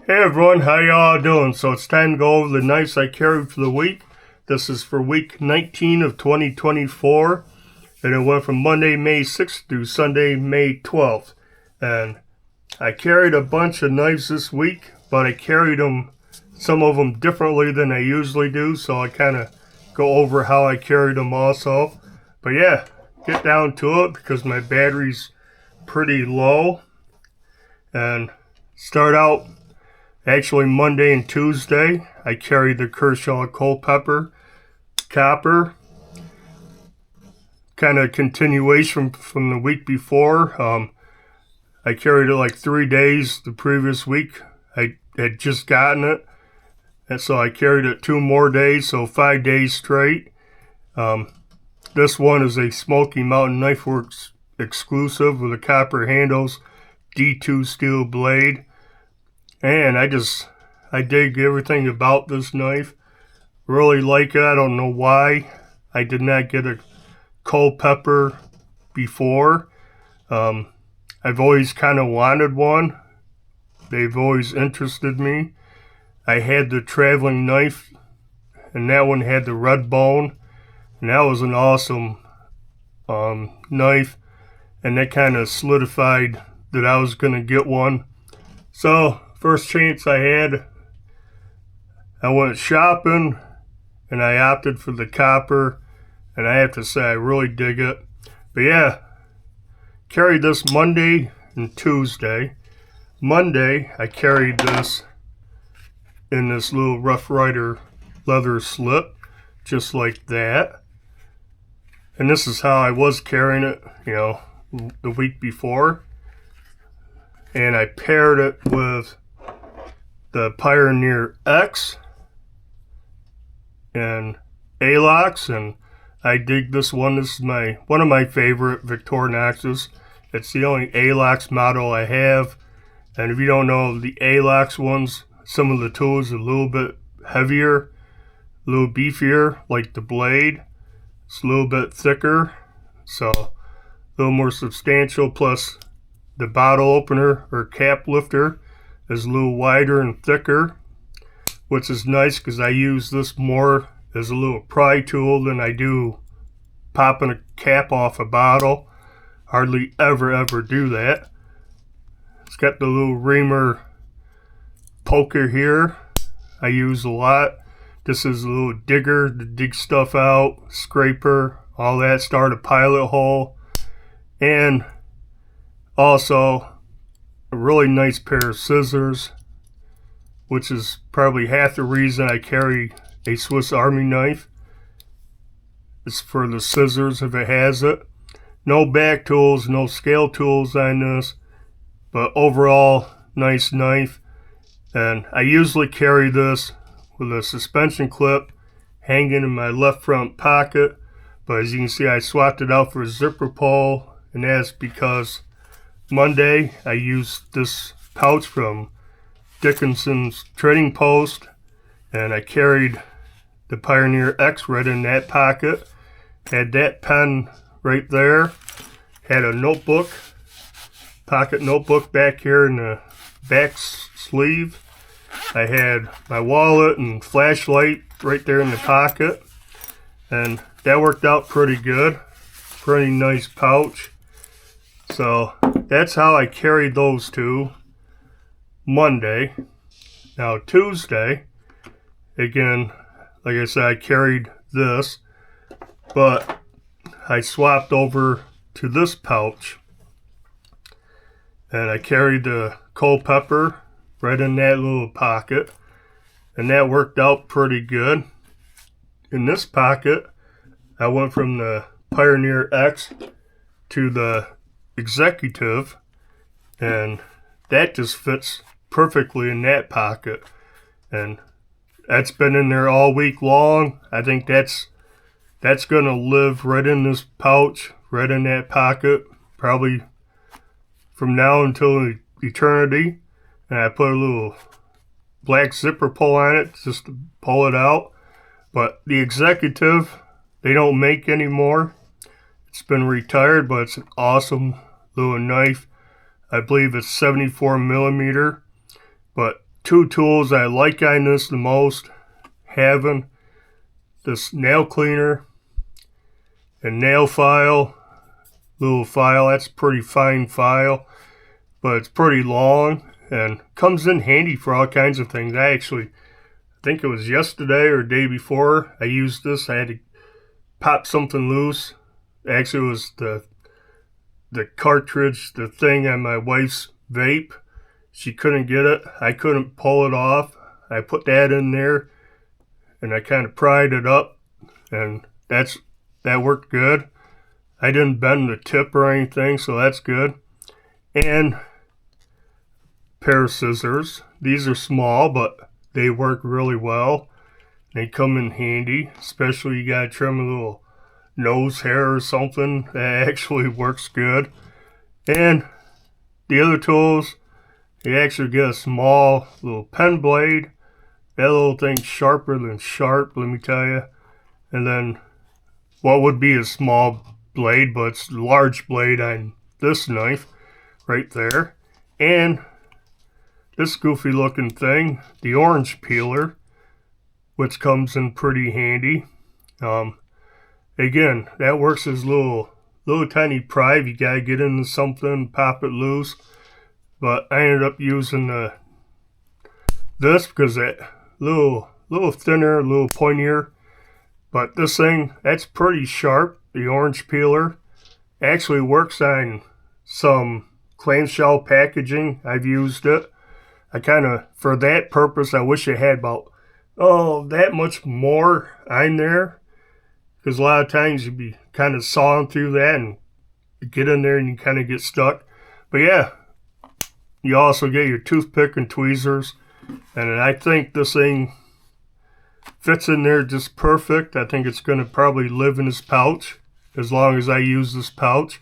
Hey everyone, how y'all doing? So it's time to go over the knives I carried for the week. This is for week 19 of 2024, and it went from Monday, May 6th through Sunday, May 12th. And I carried a bunch of knives this week, but I carried some of them differently than I usually do, so I kind of go over how I carried them also. But yeah, get down to it because my battery's pretty low. And start out actually Monday and Tuesday. I carried the Kershaw Culpeper Copper. Kind of continuation from the week before. I carried it like 3 days the previous week. I had just gotten it. And so I carried it 2 more days, so 5 days straight. This one is a Smoky Mountain Knife Works exclusive with the copper handles, D2 steel blade. And I dig everything about this knife. Really like it. I don't know why I did not get a Culpeper before. I've always kind of wanted one. They've always interested me. I had the traveling knife, and that one had the red bone, and that was an awesome knife, and that kind of solidified that I was going to get one. So, first chance I had, I went shopping, and I opted for the copper, and I have to say I really dig it. But yeah, carried this Monday and Tuesday. Monday, I carried this in this little Rough Rider leather slip, just like that. And this is how I was carrying it, the week before. And I paired it with the Pioneer X and Alox, and I dig this one. This is one of my favorite Victorinoxes. It's the only Alox model I have. And if you don't know, the Alox ones, some of the tools are a little bit heavier, a little beefier, like the blade. It's a little bit thicker, so a little more substantial. Plus, the bottle opener or cap lifter is a little wider and thicker, which is nice because I use this more as a little pry tool than I do popping a cap off a bottle. Hardly ever do that. It's got the little reamer poker here I use a lot. This is a little digger to dig stuff out, scraper, all that, start a pilot hole, and also a really nice pair of scissors, which is probably half the reason I carry a Swiss Army knife. It's for the scissors if it has it. No back tools, no scale tools on this, but overall, nice knife. And I usually carry this with a suspension clip hanging in my left front pocket, but as you can see, I swapped it out for a zipper pull, and that's because Monday I used this pouch from Dickinson's Trading Post, and I carried the Pioneer X right in that pocket. Had that pen right there. Had a notebook, pocket notebook back here in the back sleeve. I had my wallet and flashlight right there in the pocket, and that worked out pretty good. Pretty nice pouch. So that's how I carried those two Monday. Now Tuesday, again, like I said, I carried this, but I swapped over to this pouch, and I carried the Culpeper right in that little pocket, and that worked out pretty good. In this pocket, I went from the Pioneer X to the Executive, and that just fits perfectly in that pocket, and that's been in there all week long. I think that's gonna live right in this pouch, right in that pocket, probably from now until eternity. And I put a little black zipper pull on it just to pull it out. But the Executive, they don't make anymore. It's been retired, but it's an awesome little knife. I believe it's 74 millimeter, but two tools I like on this the most, having this nail cleaner and nail file, little file. That's a pretty fine file, but it's pretty long and comes in handy for all kinds of things. I think it was yesterday or day before I used this. I had to pop something loose. Actually, it was the cartridge, the thing on my wife's vape. She couldn't get it. I couldn't pull it off. I put that in there and I kind of pried it up, and that worked good. I didn't bend the tip or anything, so that's good. And a pair of scissors. These are small, but they work really well. They come in handy, especially you gotta trim a little nose hair or something. That actually works good. And the other tools, you actually get a small little pen blade. That little thing's sharper than sharp, let me tell you. And then what would be a small blade, but it's a large blade on this knife right there. And this goofy looking thing, the orange peeler, which comes in pretty handy. Again, that works as little tiny pry. You gotta get into something, pop it loose. But I ended up using this because that little thinner, a little pointier. But this thing, that's pretty sharp. The orange peeler actually works on some clamshell packaging. I've used it. For that purpose, I wish it had about, that much more on there. Because a lot of times you'd be kind of sawing through that and get in there and you kind of get stuck. But yeah, you also get your toothpick and tweezers. And I think this thing fits in there just perfect. I think it's going to probably live in this pouch as long as I use this pouch.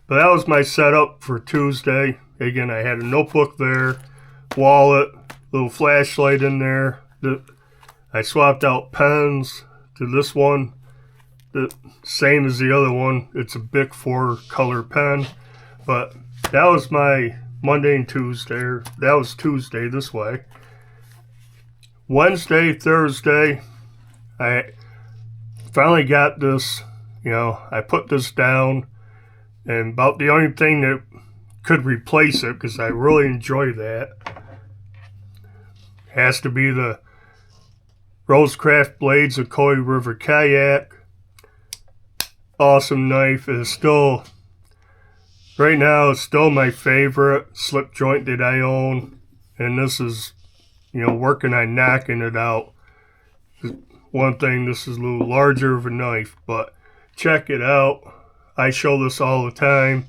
But that was my setup for Tuesday. Again, I had a notebook there, wallet, little flashlight in there. I swapped out pens to this one, the same as the other one. It's a Bic 4 color pen. But that was my Monday and Tuesday. That was Tuesday this way. Wednesday, Thursday, I finally got this, I put this down, and about the only thing that could replace it, because I really enjoy that, has to be the Rosecraft Blades of Koi River Kayak. Awesome knife. It's still, right now, it's still my favorite slip joint that I own, and this is, working on knocking it out. One thing, this is a little larger of a knife, but check it out. I show this all the time.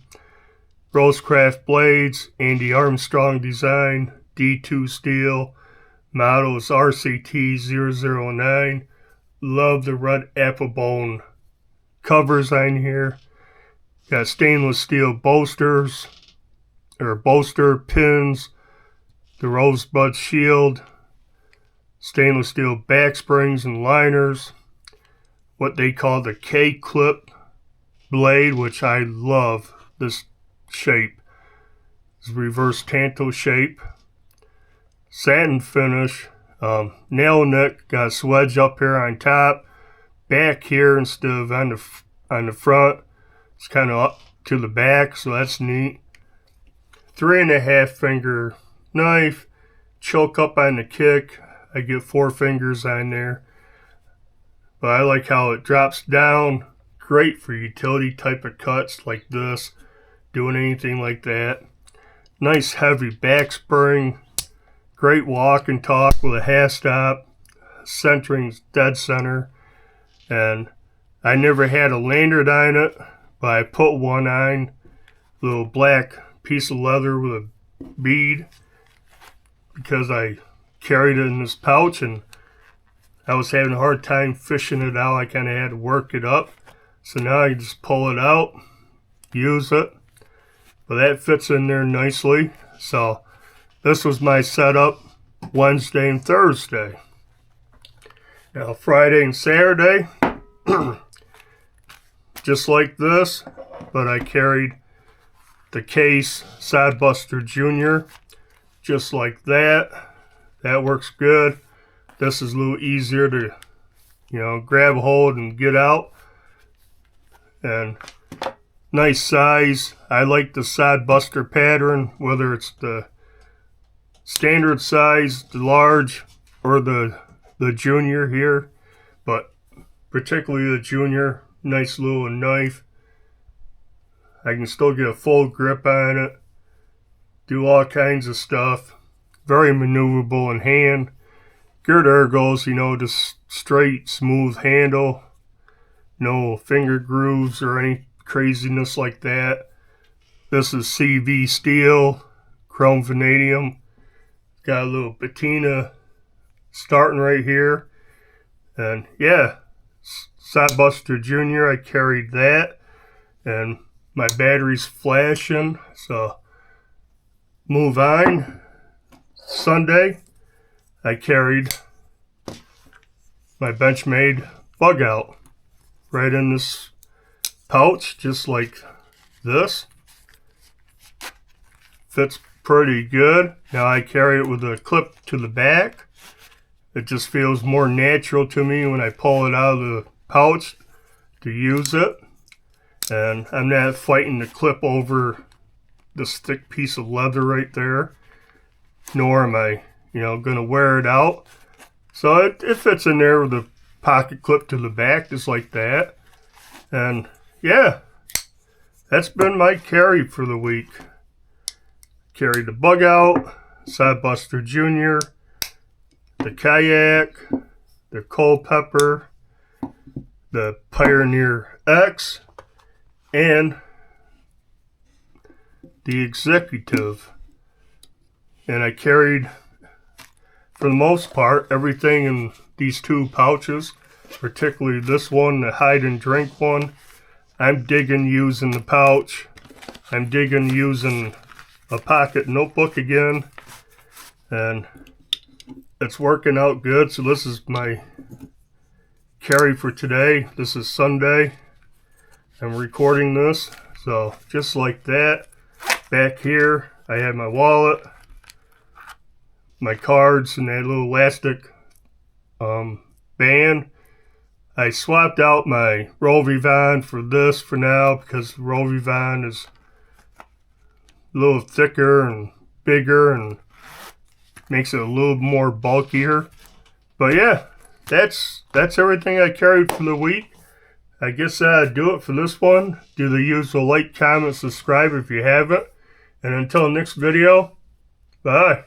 Rosecraft Blades, Andy Armstrong design, D2 steel, model is RCT009. Love the red apple bone covers on here. Got stainless steel bolster pins, the rosebud shield, stainless steel back springs and liners, what they call the K-clip blade, which I love this shape. It's reverse tanto shape, satin finish, nail neck, got a swedge up here on top, back here instead of on the front. It's kind of up to the back, so that's neat. 3.5 finger knife, choke up on the kick. I get 4 fingers on there, but I like how it drops down. Great for utility type of cuts like this, doing anything like that. Nice heavy back spring, great walk and talk with a half stop, centering's dead center, and I never had a lanyard on it, but I put one on, little black piece of leather with a bead, because I carried it in this pouch and I was having a hard time fishing it out. I kind of had to work it up. So now I just pull it out, use it. But that fits in there nicely. So this was my setup Wednesday and Thursday. Now Friday and Saturday, just like this, but I carried the Case Sodbuster Jr. just like that. That works good. This is a little easier to, grab hold and get out. And nice size. I like the Sod Buster pattern, whether it's the standard size, the large, or the junior here. But particularly the junior, nice little knife. I can still get a full grip on it. Do all kinds of stuff. Very maneuverable in hand. Gert Ergos, just straight, smooth handle. No finger grooves or any craziness like that. This is CV steel, chrome vanadium. Got a little patina starting right here. And yeah, Sod Buster Jr., I carried that. And my battery's flashing, so move on. Sunday, I carried my Benchmade bug out right in this pouch, just like this. Fits pretty good. Now I carry it with a clip to the back. It just feels more natural to me when I pull it out of the pouch to use it. And I'm not fighting to clip over this thick piece of leather right there. Nor am I, going to wear it out. So it fits in there with a pocket clip to the back, just like that. And yeah, that's been my carry for the week. Carried the bug out, Sod Buster Jr., the kayak, the Culpeper, the Pioneer X, and the Executive. And I carried, for the most part, everything in these two pouches, particularly this one, the hide and drink one. I'm digging using the pouch. I'm digging using a pocket notebook again. And it's working out good. So this is my carry for today. This is Sunday. I'm recording this. So just like that, back here I have my wallet, my cards, and that little elastic band. I swapped out my Rovivon for this for now because Rovivon is a little thicker and bigger and makes it a little more bulkier. But yeah, that's everything I carried for the week. I guess that'd do it for this one. Do the usual like, comment, subscribe if you haven't. And until next video, bye.